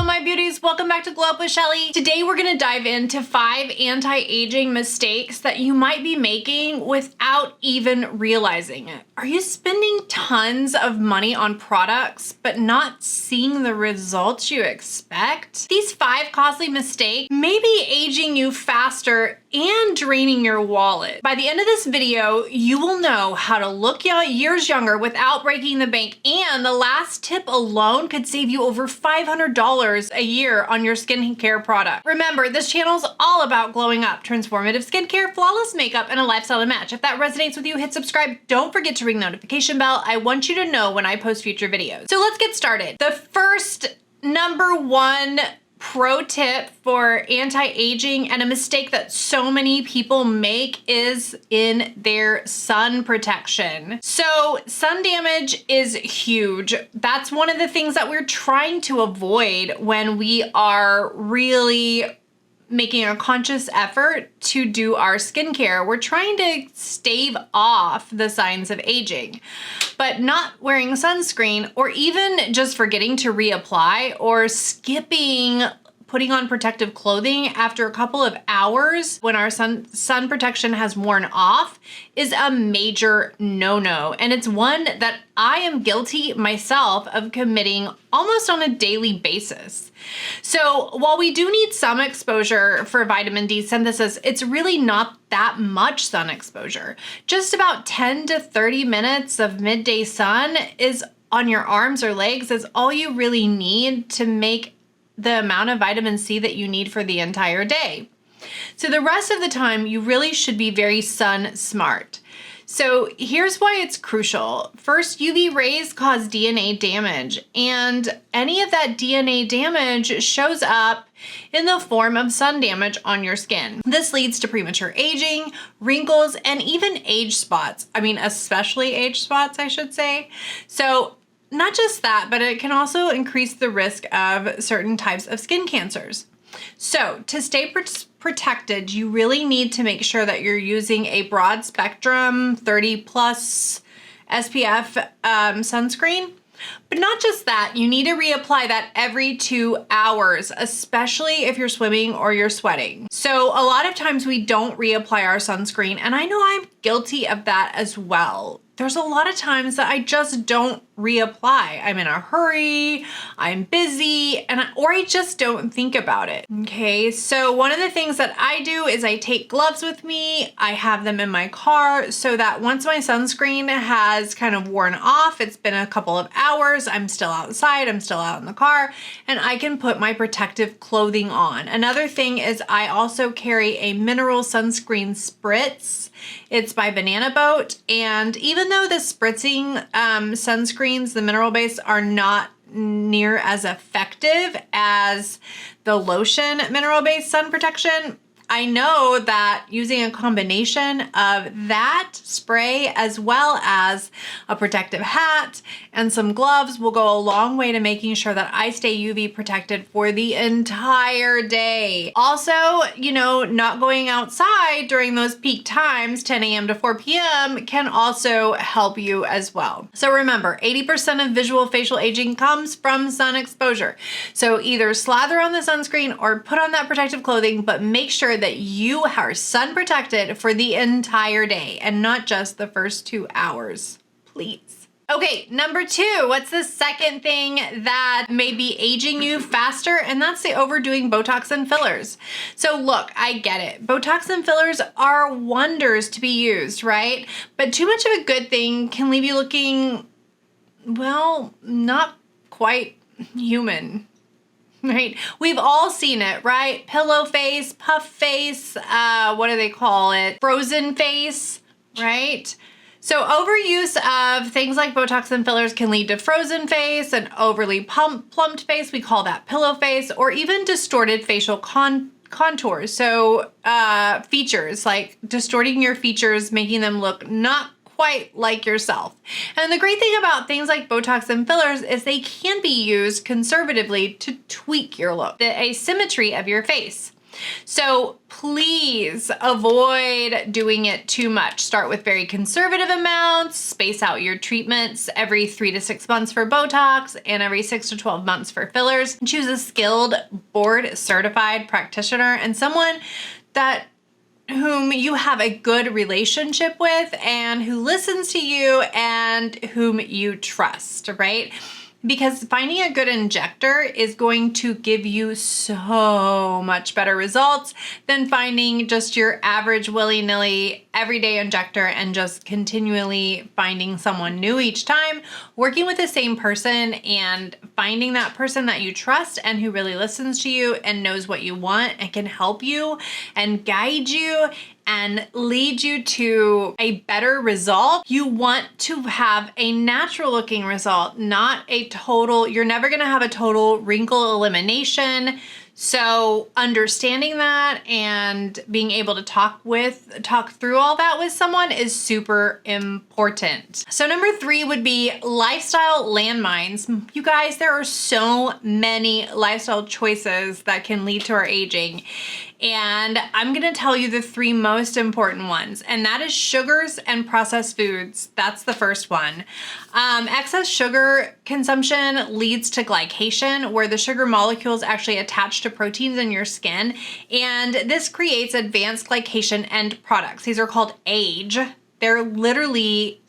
Hello, my beauties. Welcome back to Glow Up with Shelly. Today, we're gonna dive into 5 anti-aging mistakes that you might be making without even realizing it. Are you spending tons of money on products, but not seeing the results you expect? These 5 costly mistakes may be aging you faster and draining your wallet. By the end of this video, you will know how to look years younger without breaking the bank, and the last tip alone could save you over $500 a year on your skincare product. Remember, this channel is all about glowing up, transformative skincare, flawless makeup, and a lifestyle to match. If that resonates with you, hit subscribe. Don't forget to ring the notification bell. I want you to know when I post future videos. So let's get started. The first #1 pro tip for anti-aging and a mistake that so many people make is in their sun protection. So sun damage is huge. That's one of the things that we're trying to avoid when we are really making a conscious effort to do our skincare. We're trying to stave off the signs of aging, but not wearing sunscreen or even just forgetting to reapply or skipping putting on protective clothing after a couple of hours when our sun protection has worn off is a major no-no. And it's one that I am guilty myself of committing almost on a daily basis. So while we do need some exposure for vitamin D synthesis, it's really not that much sun exposure. Just about 10 to 30 minutes of midday sun is on your arms or legs is all you really need to make the amount of vitamin C that you need for the entire day. So the rest of the time, you really should be very sun smart. So here's why it's crucial. First, UV rays cause DNA damage, and any of that DNA damage shows up in the form of sun damage on your skin. This leads to premature aging, wrinkles, and even age spots. I mean, especially age spots, I should say. So not just that, but it can also increase the risk of certain types of skin cancers. So to stay protected, you really need to make sure that you're using a broad spectrum 30 plus SPF sunscreen. But not just that, you need to reapply that every 2 hours, especially if you're swimming or you're sweating. So a lot of times we don't reapply our sunscreen, and I know I'm guilty of that as well. There's a lot of times that I just don't reapply. I'm in a hurry, I'm busy, or I just don't think about it. Okay, so one of the things that I do is I take gloves with me. I have them in my car so that once my sunscreen has kind of worn off, it's been a couple of hours, I'm still outside, I'm still out in the car, and I can put my protective clothing on. Another thing is I also carry a mineral sunscreen spritz. It's by Banana Boat, and even though the spritzing sunscreens, the mineral base, are not near as effective as the lotion mineral based sun protection, I know that using a combination of that spray as well as a protective hat and some gloves will go a long way to making sure that I stay UV protected for the entire day. Also, you know, not going outside during those peak times, 10 a.m. to 4 p.m. can also help you as well. So remember, 80% of visual facial aging comes from sun exposure. So either slather on the sunscreen or put on that protective clothing, but make sure that you are sun protected for the entire day and not just the first 2 hours, please. Okay, #2, what's the second thing that may be aging you faster? And that's the overdoing Botox and fillers. So look, I get it. Botox and fillers are wonders to be used, right? But too much of a good thing can leave you looking, well, not quite human. Right? We've all seen it, right? Pillow face, puff face, what do they call it? Frozen face, right? So overuse of things like Botox and fillers can lead to frozen face, an overly plumped face, we call that pillow face, or even distorted facial contours. So features, like distorting your features, making them look not quite like yourself. And the great thing about things like Botox and fillers is they can be used conservatively to tweak your look, the asymmetry of your face. So please avoid doing it too much. Start with very conservative amounts, space out your treatments every 3 to 6 months for Botox and every 6 to 12 months for fillers. Choose a skilled, board certified practitioner and someone whom you have a good relationship with and who listens to you and whom you trust, right? Because finding a good injector is going to give you so much better results than finding just your average willy-nilly everyday injector and just continually finding someone new each time. Working with the same person and finding that person that you trust and who really listens to you and knows what you want and can help you and guide you and lead you to a better result. You want to have a natural looking result, not a total, you're never gonna have a total wrinkle elimination. So understanding that and being able to talk through all that with someone is super important. So number 3 would be lifestyle landmines. You guys, there are so many lifestyle choices that can lead to our aging. And I'm gonna tell you the 3 most important ones, and that is sugars and processed foods. That's the first one. Excess sugar consumption leads to glycation, where the sugar molecules actually attach to proteins in your skin, and this creates advanced glycation end products. These are called AGE. They're literally,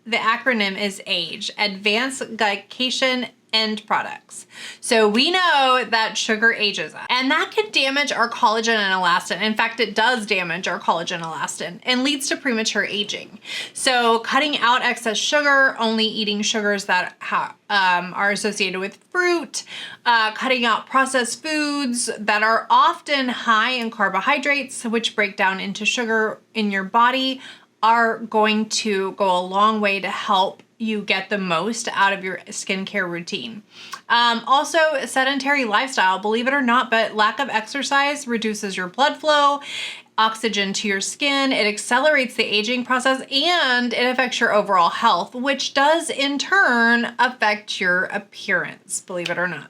the acronym is AGE, advanced glycation end products. So we know that sugar ages us, and that can damage our collagen and elastin. In fact, it does damage our collagen and elastin and leads to premature aging. So cutting out excess sugar, only eating sugars that are associated with fruit, cutting out processed foods that are often high in carbohydrates, which break down into sugar in your body, are going to go a long way to help you get the most out of your skincare routine. Also, sedentary lifestyle, believe it or not, but lack of exercise reduces your blood flow, oxygen to your skin, it accelerates the aging process, and it affects your overall health, which does in turn affect your appearance, believe it or not.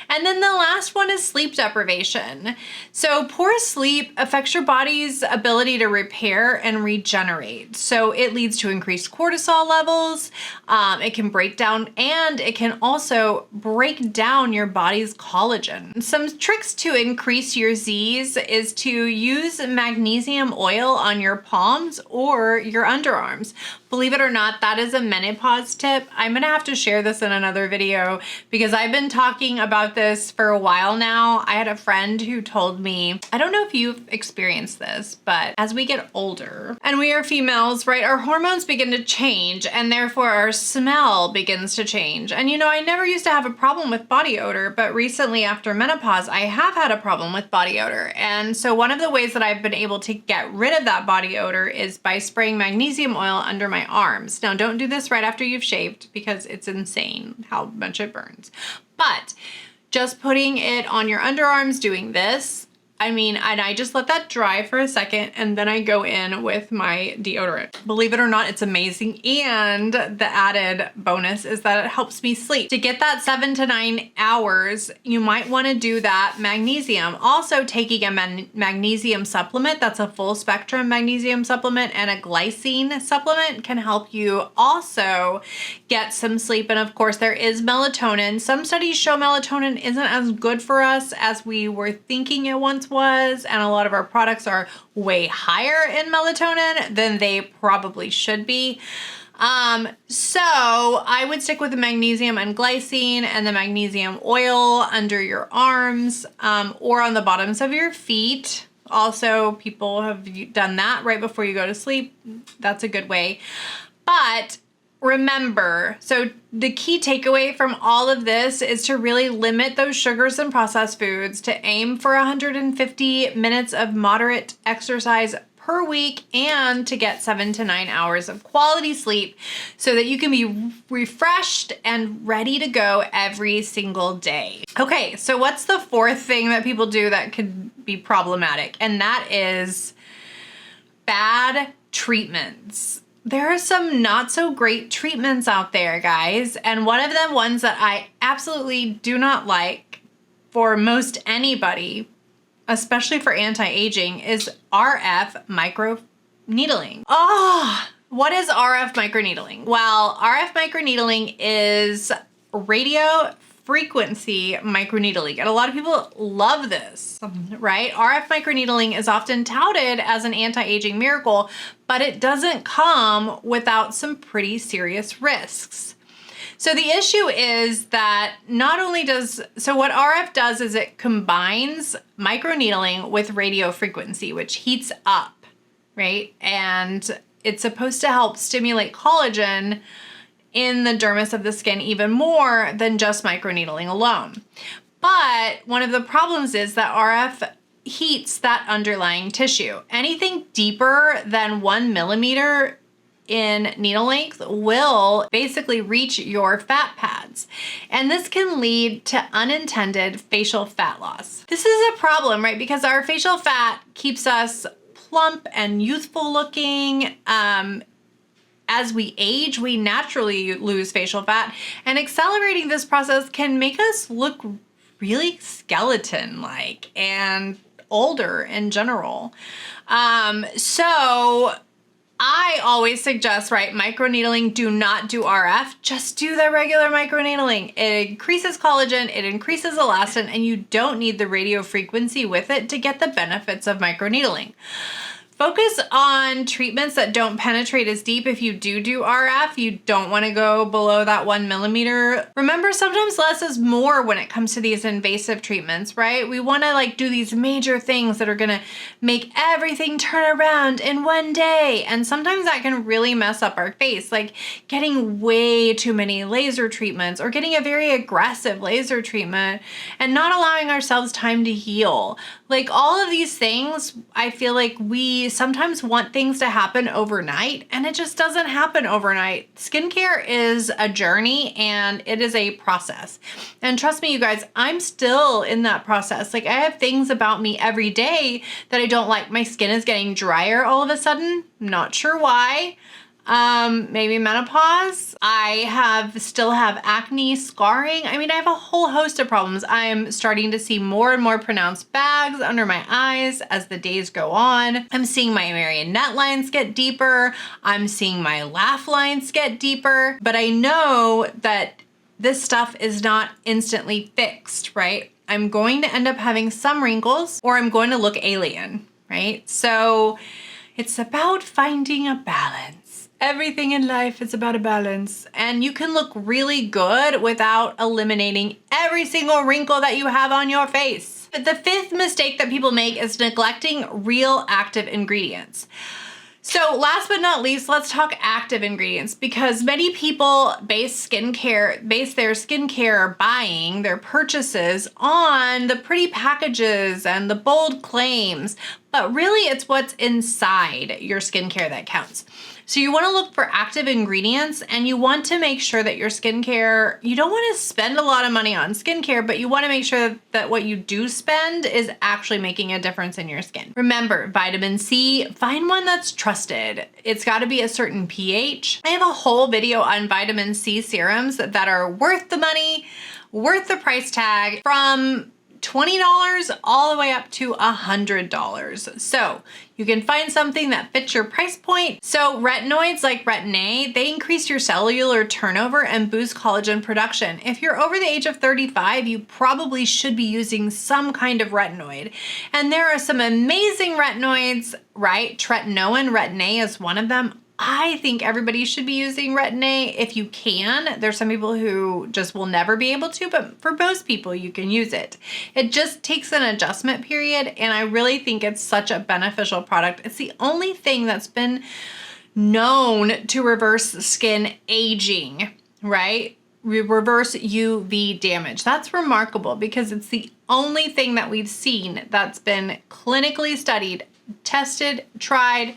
And then the last one is sleep deprivation. So poor sleep affects your body's ability to repair and regenerate. So it leads to increased cortisol levels. It can break down, and it can also break down your body's collagen. Some tricks to increase your Z's is to use magnesium oil on your palms or your underarms. Believe it or not, that is a menopause tip. I'm gonna have to share this in another video because I've been talking about this for a while now. I had a friend who told me, I don't know if you've experienced this, but as we get older and we are females, right, our hormones begin to change and therefore our smell begins to change. And you know, I never used to have a problem with body odor, but recently after menopause, I have had a problem with body odor. And so one of the ways that I've been able to get rid of that body odor is by spraying magnesium oil under my arms. Now, don't do this right after you've shaved because it's insane how much it burns. But just putting it on your underarms, doing this, and I just let that dry for a second and then I go in with my deodorant. Believe it or not, it's amazing. And the added bonus is that it helps me sleep. To get that 7 to 9 hours, you might want to do that magnesium. Also taking a magnesium supplement, that's a full spectrum magnesium supplement, and a glycine supplement can help you also get some sleep. And of course there is melatonin. Some studies show melatonin isn't as good for us as we were thinking it once was, and a lot of our products are way higher in melatonin than they probably should be. So I would stick with the magnesium and glycine and the magnesium oil under your arms, or on the bottoms of your feet. Also, people have done that right before you go to sleep. That's a good way. But remember, so the key takeaway from all of this is to really limit those sugars and processed foods, to aim for 150 minutes of moderate exercise per week, and to get 7 to 9 hours of quality sleep so that you can be refreshed and ready to go every single day. Okay, so what's the fourth thing that people do that could be problematic? And that is bad treatments. There are some not so great treatments out there, guys. And one of them, ones that I absolutely do not like for most anybody, especially for anti-aging, is RF microneedling. Oh, what is RF microneedling? Well, RF microneedling is radio frequency microneedling, and a lot of people love this, right? RF microneedling is often touted as an anti-aging miracle, but it doesn't come without some pretty serious risks. So the issue is that not only what RF does is it combines microneedling with radio frequency, which heats up, right? And it's supposed to help stimulate collagen in the dermis of the skin even more than just microneedling alone. But one of the problems is that RF heats that underlying tissue. Anything deeper than 1 millimeter in needle length will basically reach your fat pads. And this can lead to unintended facial fat loss. This is a problem, right? Because our facial fat keeps us plump and youthful looking. As we age, we naturally lose facial fat, and accelerating this process can make us look really skeleton-like and older in general. So I always suggest, right, microneedling, do not do RF, just do the regular microneedling. It increases collagen, it increases elastin, and you don't need the radio frequency with it to get the benefits of microneedling. Focus on treatments that don't penetrate as deep. If you do RF, you don't want to go below that 1 millimeter. Remember, sometimes less is more when it comes to these invasive treatments, right? We want to do these major things that are going to make everything turn around in one day. And sometimes that can really mess up our face, like getting way too many laser treatments or getting a very aggressive laser treatment and not allowing ourselves time to heal. Like all of these things, I feel like we sometimes want things to happen overnight, and it just doesn't happen overnight. Skincare is a journey and it is a process. And trust me, you guys, I'm still in that process. Like I have things about me every day that I don't like. My skin is getting drier all of a sudden. Not sure why. Maybe menopause. I still have acne, scarring. I mean, I have a whole host of problems. I'm starting to see more and more pronounced bags under my eyes as the days go on. I'm seeing my marionette lines get deeper. I'm seeing my laugh lines get deeper. But I know that this stuff is not instantly fixed, right? I'm going to end up having some wrinkles or I'm going to look alien, right? So it's about finding a balance. Everything in life is about a balance, and you can look really good without eliminating every single wrinkle that you have on your face. But the fifth mistake that people make is neglecting real active ingredients. So last but not least, let's talk active ingredients, because many people base their skincare buying, their purchases on the pretty packages and the bold claims, but really it's what's inside your skincare that counts. So you want to look for active ingredients, and you want to make sure that your skincare, you don't want to spend a lot of money on skincare, but you want to make sure that what you do spend is actually making a difference in your skin. Remember, vitamin C, find one that's trusted. It's got to be a certain pH. I have a whole video on vitamin C serums that are worth the money, worth the price tag, from $20 all the way up to $100. So you can find something that fits your price point. So retinoids like Retin A, they increase your cellular turnover and boost collagen production. If you're over the age of 35, you probably should be using some kind of retinoid. And there are some amazing retinoids, right? Tretinoin, Retin A is one of them. I think everybody should be using Retin A if you can. There's some people who just will never be able to, but for most people, you can use it. It just takes an adjustment period, and I really think it's such a beneficial product. It's the only thing that's been known to reverse skin aging, right? Reverse UV damage. That's remarkable because it's the only thing that we've seen that's been clinically studied, tested, tried.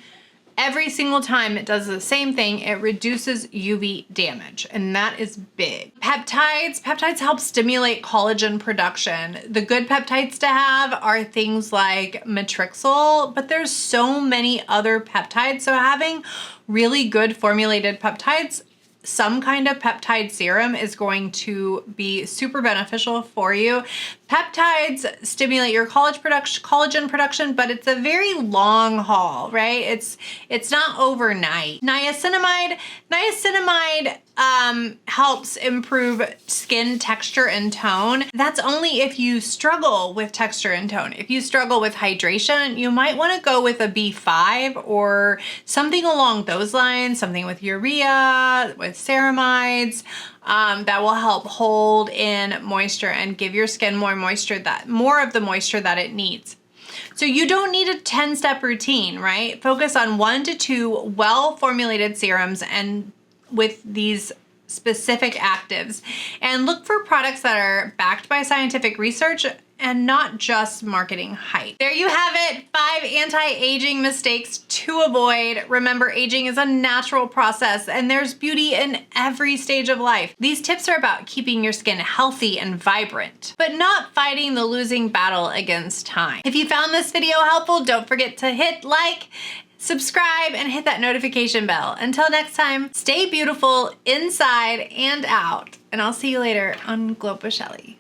Every single time it does the same thing, it reduces UV damage, and that is big. Peptides help stimulate collagen production. The good peptides to have are things like matrixyl, but there's so many other peptides, so having really good formulated peptides some kind of peptide serum is going to be super beneficial for you. Peptides stimulate your collagen production, but it's a very long haul, right? It's not overnight. Niacinamide helps improve skin texture and tone. That's only if you struggle with texture and tone. If you struggle with hydration, you might want to go with a B5 or something along those lines, something with urea, with ceramides, that will help hold in moisture and give your skin more of the moisture that it needs. So you don't need a 10-step routine, right? Focus on 1 to 2 well-formulated serums and with these specific actives, and look for products that are backed by scientific research and not just marketing hype. There you have it, 5 anti-aging mistakes to avoid. Remember, aging is a natural process and there's beauty in every stage of life. These tips are about keeping your skin healthy and vibrant, but not fighting the losing battle against time. If you found this video helpful, don't forget to hit like, subscribe, and hit that notification bell. Until next time, stay beautiful inside and out, and I'll see you later on Glow Up with Shelly.